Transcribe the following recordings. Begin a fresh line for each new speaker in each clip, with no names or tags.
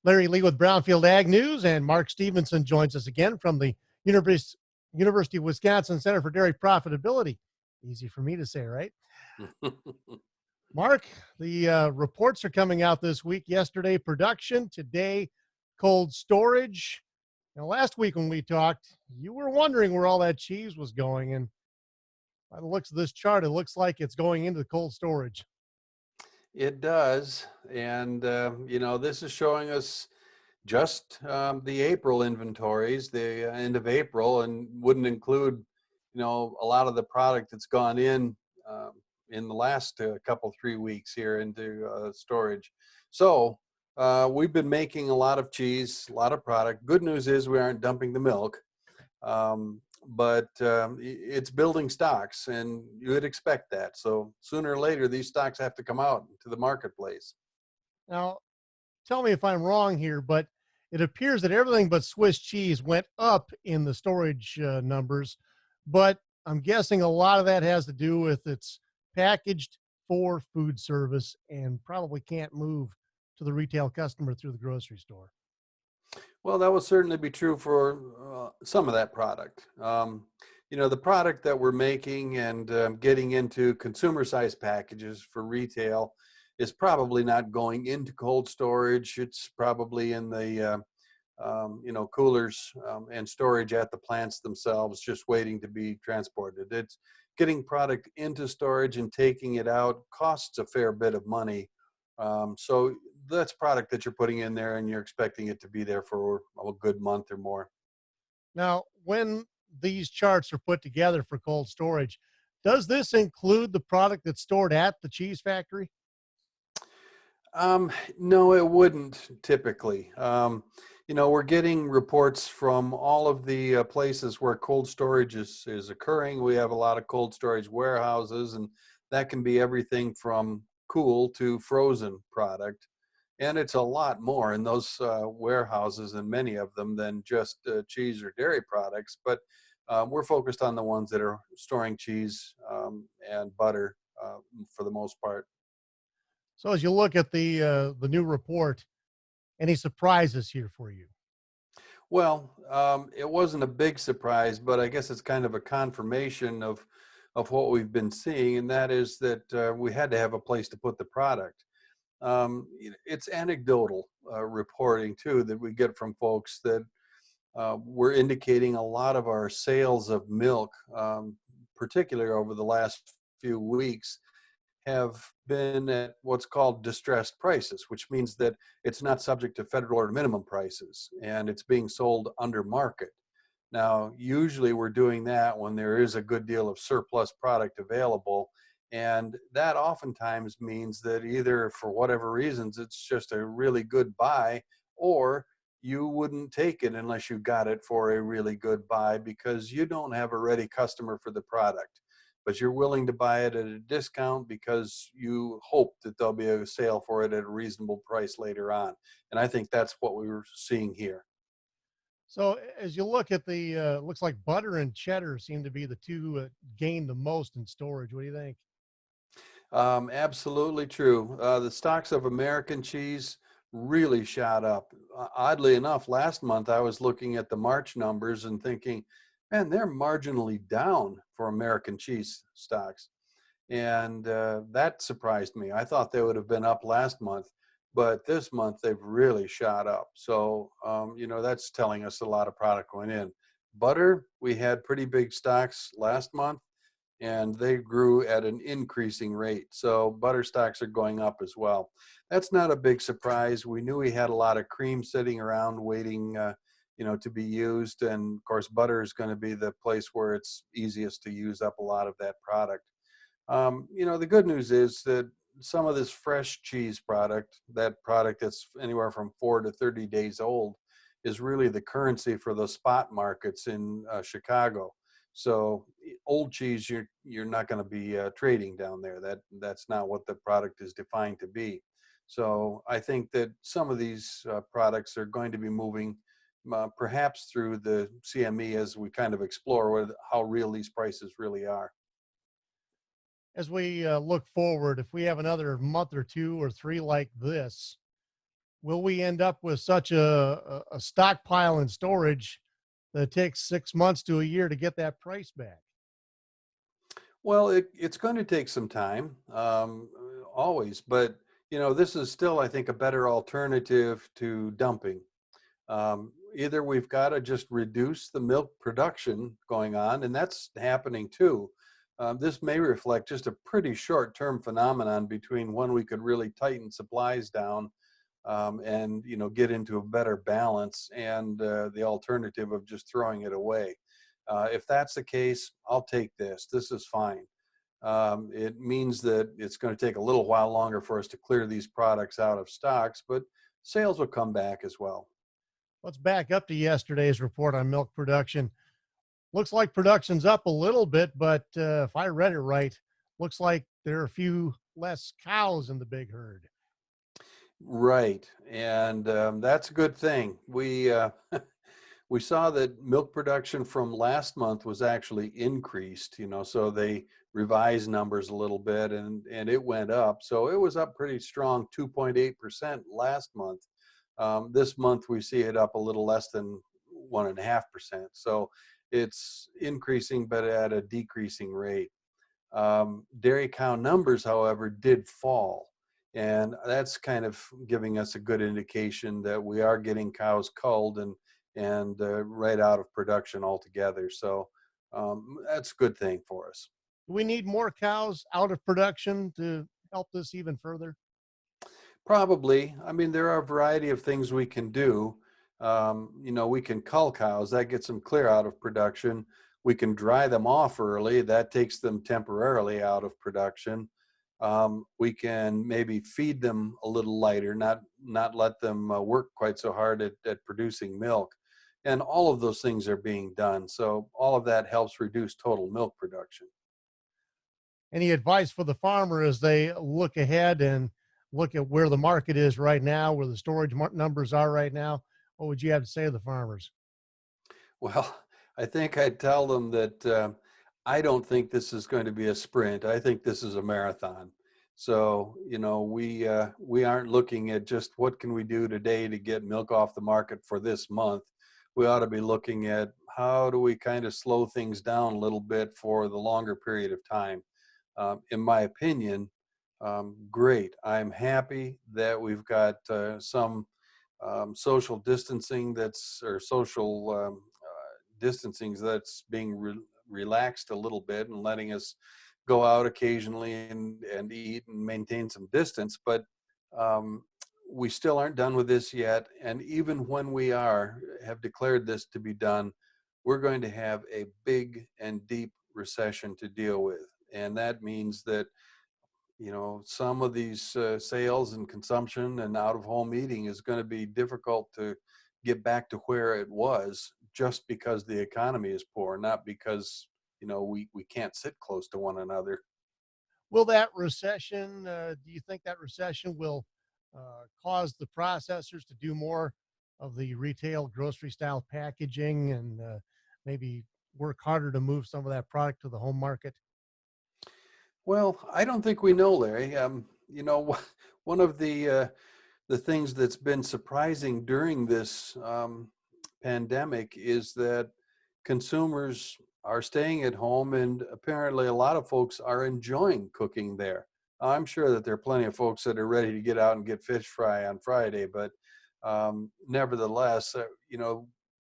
Larry Lee with Brownfield Ag News, and Mark Stevenson joins us again from the University of Wisconsin Center for Dairy Profitability. Easy for me to say, right? Mark, the reports are coming out this week. Yesterday, production. Today, cold storage. Now, last week when we talked, you were wondering where all that cheese was going, and by the looks of this chart, it looks like it's going into the cold storage.
It does. And, this is showing us just the April inventories, the end of April, and wouldn't include, a lot of the product that's gone in the last couple, 3 weeks here into storage. So we've been making a lot of cheese, a lot of product. Good news is we aren't dumping the milk. But it's building stocks, and you would expect that. So sooner or later, these stocks have to come out to the marketplace.
Now, tell me if I'm wrong here, but it appears that everything but Swiss cheese went up in the storage numbers. But I'm guessing a lot of that has to do with it's packaged for food service and probably can't move to the retail customer through the grocery store.
Well, that would certainly be true for some of that product. The product that we're making and getting into consumer-sized packages for retail is probably not going into cold storage. It's probably in the coolers and storage at the plants themselves, just waiting to be transported. It's getting product into storage and taking it out costs a fair bit of money. So that's product that you're putting in there and you're expecting it to be there for a good month or more.
Now, when these charts are put together for cold storage, does this include the product that's stored at the cheese factory?
No, it wouldn't typically. We're getting reports from all of the places where cold storage is occurring. We have a lot of cold storage warehouses, and that can be everything from cool to frozen product. And it's a lot more in those warehouses, and many of them, than just cheese or dairy products. But we're focused on the ones that are storing cheese and butter for the most part.
So as you look at the new report, any surprises here for you?
Well, it wasn't a big surprise, but I guess it's kind of a confirmation of what we've been seeing, and that is that we had to have a place to put the product. It's anecdotal reporting too that we get from folks that we're indicating a lot of our sales of milk, particularly over the last few weeks, have been at what's called distressed prices, which means that it's not subject to federal or minimum prices and it's being sold under market. Now, usually we're doing that when there is a good deal of surplus product available. And that oftentimes means that either for whatever reasons, it's just a really good buy, or you wouldn't take it unless you got it for a really good buy because you don't have a ready customer for the product. But you're willing to buy it at a discount because you hope that there'll be a sale for it at a reasonable price later on. And I think that's what we were seeing here.
So as you look at the, looks like butter and cheddar seem to be the two gained the most in storage. What do you think?
Absolutely true. The stocks of American cheese really shot up. Oddly enough, last month I was looking at the March numbers and thinking, man, they're marginally down for American cheese stocks. And that surprised me. I thought they would have been up last month, but this month they've really shot up. So, that's telling us a lot of product went in. Butter, we had pretty big stocks last month and they grew at an increasing rate. So butter stocks are going up as well. That's not a big surprise. We knew we had a lot of cream sitting around waiting, to be used. And of course, butter is going to be the place where it's easiest to use up a lot of that product. The good news is that some of this fresh cheese product, that product that's anywhere from 4 to 30 days old, is really the currency for the spot markets in Chicago. So old cheese, you're not going to be trading down there. That's not what the product is defined to be. So I think that some of these products are going to be moving perhaps through the CME as we kind of explore how real these prices really are.
As we look forward, if we have another month or two or three like this, Will we end up with such a stockpile in storage that it takes 6 months to a year to get that price back?
Well, it's going to take some time, always, but this is still, I think, a better alternative to dumping. Either we've got to just reduce the milk production going on, and that's happening too. This may reflect just a pretty short-term phenomenon between when we could really tighten supplies down, and get into a better balance, and the alternative of just throwing it away. If that's the case, I'll take this. This is fine. It means that it's going to take a little while longer for us to clear these products out of stocks, but sales will come back as well.
Let's back up to yesterday's report on milk production. Looks like production's up a little bit, but if I read it right, looks like there are a few less cows in the big herd.
Right, and that's a good thing. We saw that milk production from last month was actually increased. So they revised numbers a little bit, and it went up. So it was up pretty strong, 2.8% last month. This month we see it up a little less than 1.5%. So it's increasing, but at a decreasing rate. Dairy cow numbers, however, did fall. And that's kind of giving us a good indication that we are getting cows culled and right out of production altogether. So that's a good thing for us.
Do we need more cows out of production to help this even further?
Probably. I mean, there are a variety of things we can do. We can cull cows, that gets them clear out of production. We can dry them off early, that takes them temporarily out of production. We can maybe feed them a little lighter, not let them work quite so hard at producing milk. And all of those things are being done. So all of that helps reduce total milk production.
Any advice for the farmer as they look ahead and look at where the market is right now, where the storage numbers are right now? What would you have to say to the farmers?
Well, I think I'd tell them that I don't think this is going to be a sprint. I think this is a marathon. So, we aren't looking at just what can we do today to get milk off the market for this month. We ought to be looking at how do we kind of slow things down a little bit for the longer period of time. In my opinion, great. I'm happy that we've got some social distancing or social distancing that's being relaxed a little bit and letting us go out occasionally and eat and maintain some distance. But we still aren't done with this yet. And even when we have declared this to be done, we're going to have a big and deep recession to deal with. And that means that some of these sales and consumption and out of home eating is going to be difficult to get back to where it was, just because the economy is poor, not because we can't sit close to one another.
Will that recession, do you think that recession will cause the processors to do more of the retail grocery style packaging and maybe work harder to move some of that product to the home market?
Well, I don't think we know, Larry. One of the things that's been surprising during this pandemic is that consumers are staying at home, and apparently a lot of folks are enjoying cooking there. I'm sure that there are plenty of folks that are ready to get out and get fish fry on Friday, but nevertheless,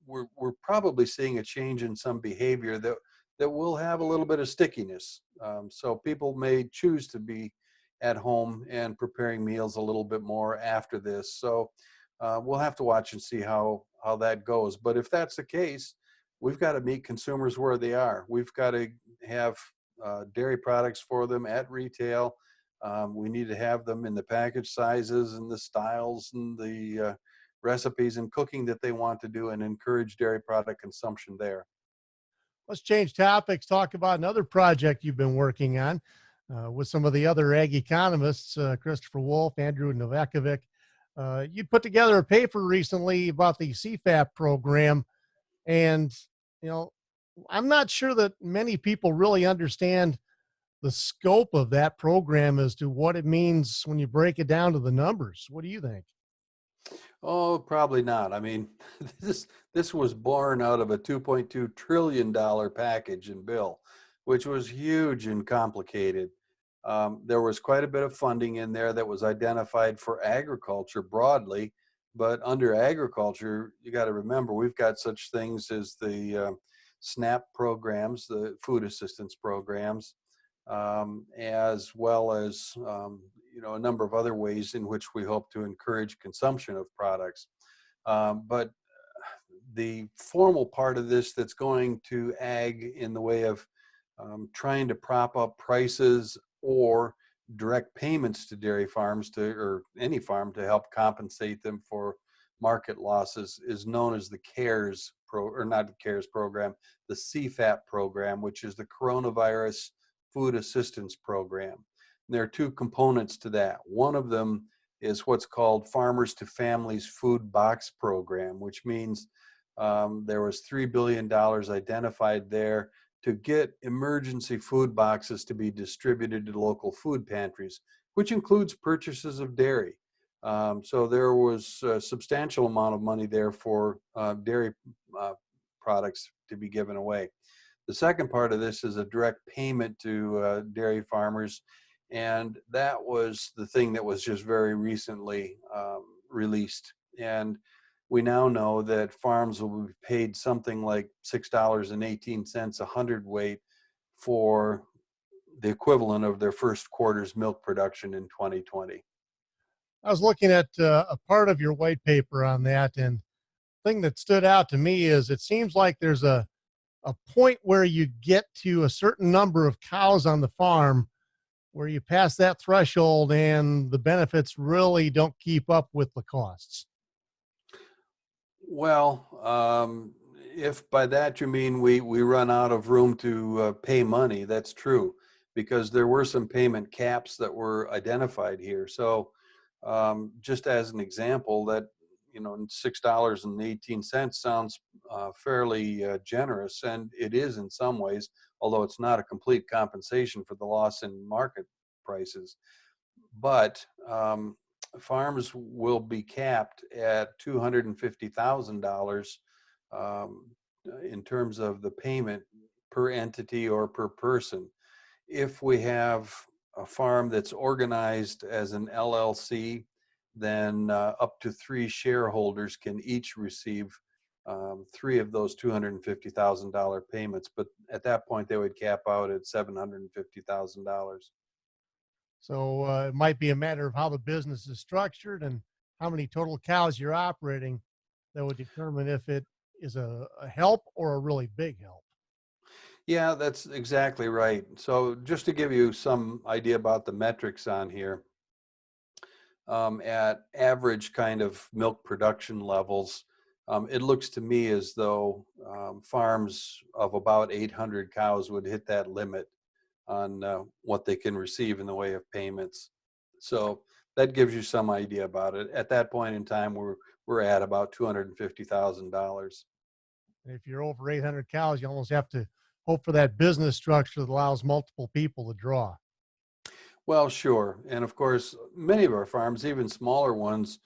we're probably seeing a change in some behavior that will have a little bit of stickiness. So people may choose to be at home and preparing meals a little bit more after this. So we'll have to watch and see how that goes. But if that's the case, we've got to meet consumers where they are. We've got to have dairy products for them at retail. We need to have them in the package sizes and the styles and the recipes and cooking that they want to do, and encourage dairy product consumption there.
Let's change topics, talk about another project you've been working on with some of the other ag economists, Christopher Wolf, Andrew Novakovic. You put together a paper recently about the CFAP program, and you know, I'm not sure that many people really understand the scope of that program as to what it means when you break it down to the numbers. What do you think?
Oh, probably not. I mean, this was born out of a $2.2 trillion package and bill, which was huge and complicated. There was quite a bit of funding in there that was identified for agriculture broadly, but under agriculture, you got to remember we've got such things as the SNAP programs, the food assistance programs, as well as a number of other ways in which we hope to encourage consumption of products. But the formal part of this that's going to ag in the way of trying to prop up prices or direct payments to dairy farms or any farm to help compensate them for market losses is known as the or not the CARES program, the CFAP program, which is the Coronavirus Food Assistance Program. And there are two components to that. One of them is what's called Farmers to Families Food Box Program, which means there was $3 billion identified there to get emergency food boxes to be distributed to local food pantries, which includes purchases of dairy. So there was a substantial amount of money there for dairy products to be given away. The second part of this is a direct payment to dairy farmers, and that was the thing that was just very recently released. And we now know that farms will be paid something like $6.18 a hundredweight for the equivalent of their first quarter's milk production in 2020.
I was looking at a part of your white paper on that, and the thing that stood out to me is it seems like there's a point where you get to a certain number of cows on the farm where you pass that threshold and the benefits really don't keep up with the costs.
Well, if by that you mean we run out of room to pay money, that's true, because there were some payment caps that were identified here. So, just as an example, that $6.18 sounds fairly generous, and it is in some ways, although it's not a complete compensation for the loss in market prices. But farms will be capped at $250,000 in terms of the payment per entity or per person. If we have a farm that's organized as an LLC, then up to three shareholders can each receive three of those $250,000 payments. But at that point, they would cap out at $750,000.
So it might be a matter of how the business is structured and how many total cows you're operating that would determine if it is a help or a really big help.
Yeah, that's exactly right. So just to give you some idea about the metrics on here, at average kind of milk production levels, it looks to me as though farms of about 800 cows would hit that limit on what they can receive in the way of payments. So that gives you some idea about it. At that point in time, we're at about $250,000.
And if you're over 800 cows, you almost have to hope for that business structure that allows multiple people to draw.
Well, sure. And of course, many of our farms, even smaller ones,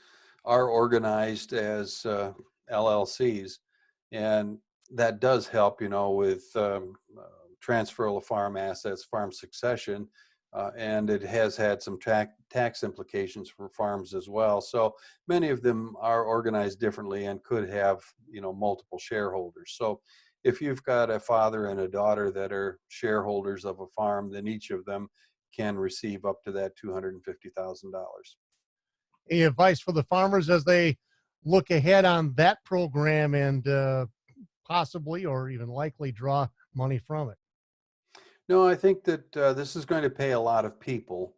are organized as LLCs. And that does help, with transfer of farm assets, farm succession. And it has had some tax implications for farms as well. So many of them are organized differently and could have, multiple shareholders. So if you've got a father and a daughter that are shareholders of a farm, then each of them can receive up to that $250,000.
Any advice for the farmers as they look ahead on that program and possibly or even likely draw money from it?
No, I think that this is going to pay a lot of people,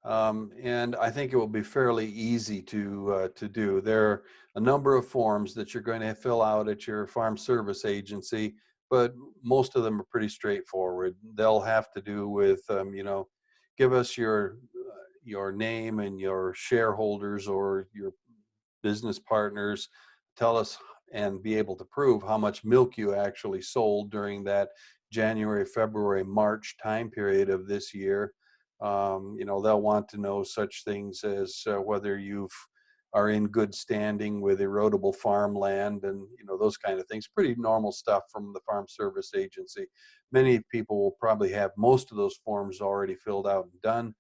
and I think it will be fairly easy to do. There are a number of forms that you're going to fill out at your farm service agency, but most of them are pretty straightforward. They'll have to do with, give us your name and your shareholders or your business partners, tell us and be able to prove how much milk you actually sold during that January, February, March time period of this year. They'll want to know such things as whether you've are in good standing with erodible farmland and those kind of things. Pretty normal stuff from the Farm Service Agency. Many people will probably have most of those forms already filled out and done.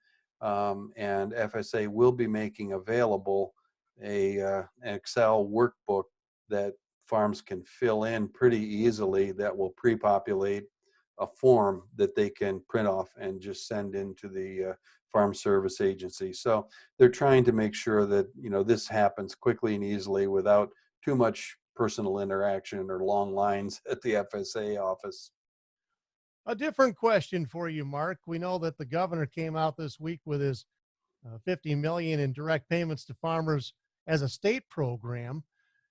And FSA will be making available an Excel workbook that farms can fill in pretty easily that will pre-populate a form that they can print off and just send into the Farm Service Agency. So they're trying to make sure that this happens quickly and easily without too much personal interaction or long lines at the FSA office.
A different question for you, Mark. We know that the governor came out this week with his 50 million in direct payments to farmers as a state program,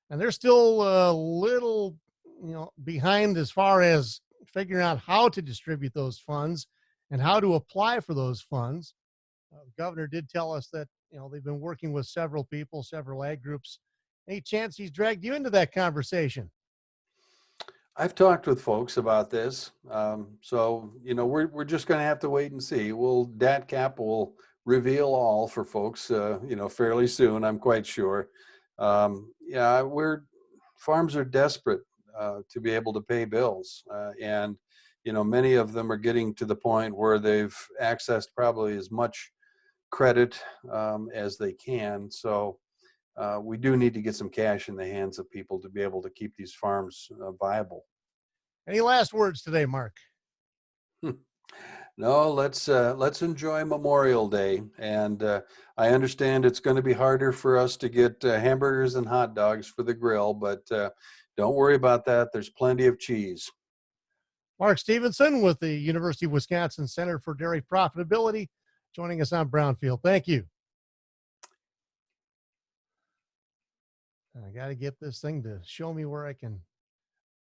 and they're still a little, behind as far as figuring out how to distribute those funds and how to apply for those funds. The governor did tell us that they've been working with several people, several ag groups. Any chance he's dragged you into that conversation?
I've talked with folks about this, so we're just going to have to wait and see. DATCAP will reveal all for folks, fairly soon. I'm quite sure. Yeah, farms are desperate to be able to pay bills, and many of them are getting to the point where they've accessed probably as much credit as they can. So we do need to get some cash in the hands of people to be able to keep these farms viable.
Any last words today, Mark?
No, let's enjoy Memorial Day, and I understand it's going to be harder for us to get hamburgers and hot dogs for the grill, but don't worry about that. There's plenty of cheese.
Mark Stevenson with the University of Wisconsin Center for Dairy Profitability, joining us on Brownfield. Thank you. I got to get this thing to show me where I can